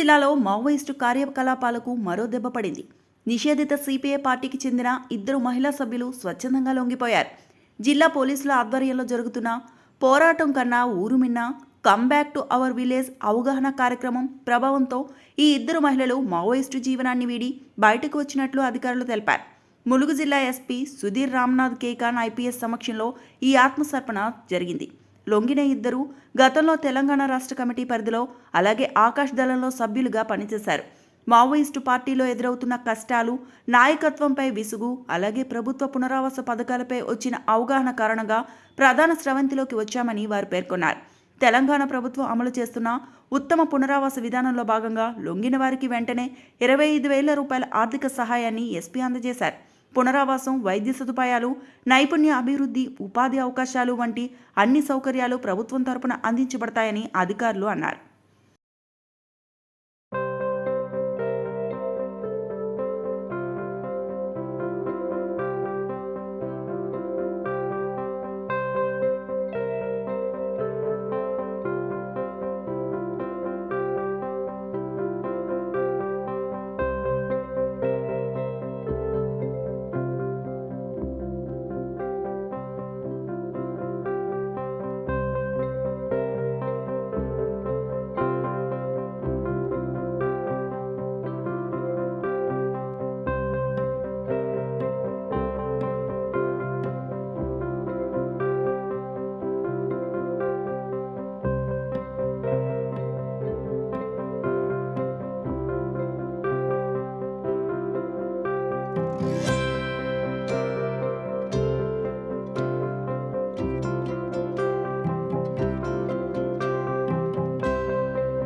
జిల్లాలో మావోయిస్టు కార్యకలాపాలకు మరో దెబ్బ పడింది. నిషేధిత సిపిఐ పార్టీకి చెందిన 2 మహిళా సభ్యులు స్వచ్ఛందంగా లొంగిపోయారు. జిల్లా పోలీసుల ఆధ్వర్యంలో జరుగుతున్న పోరాటం కన్నా ఊరు మిన్న come back to our village అవగాహన కార్యక్రమం ప్రభావంతో ఈ 2 మహిళలు మావోయిస్టు జీవనాన్ని వీడి బయటకు వచ్చినట్లు అధికారులు తెలిపారు. ములుగు జిల్లా ఎస్పీ సుధీర్ రామ్నాథ్ కేకాన్ ఐపీఎస్ సమక్షంలో ఈ ఆత్మసర్పణ జరిగింది. లొంగిన 2 గతంలో తెలంగాణ రాష్ట్ర కమిటీ పరిధిలో అలాగే ఆకాశ్ దళంలో సభ్యులుగా పనిచేశారు. మావోయిస్టు పార్టీలో ఎదురవుతున్న కష్టాలు, నాయకత్వంపై విసుగు, అలాగే ప్రభుత్వ పునరావాస పథకాలపై వచ్చిన అవగాహన కారణంగా ప్రధాన స్రవంతిలోకి వచ్చామని వారు పేర్కొన్నారు. తెలంగాణ ప్రభుత్వం అమలు చేస్తున్న ఉత్తమ పునరావాస విధానంలో భాగంగా లొంగిన వారికి వెంటనే 25,000 రూపాయల ఆర్థిక సహాయాన్ని ఎస్పీ అందజేశారు. పునరావాసం, వైద్య సదుపాయాలు, నైపుణ్య అభివృద్ధి, ఉపాధి అవకాశాలు వంటి అన్ని సౌకర్యాలు ప్రభుత్వం తరపున అందించబడతాయని అధికారులు అన్నారు.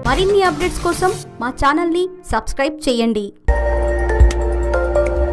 మరిన్ని అప్డేట్స్ కోసం మా ఛానల్ని సబ్స్క్రైబ్ చేయండి.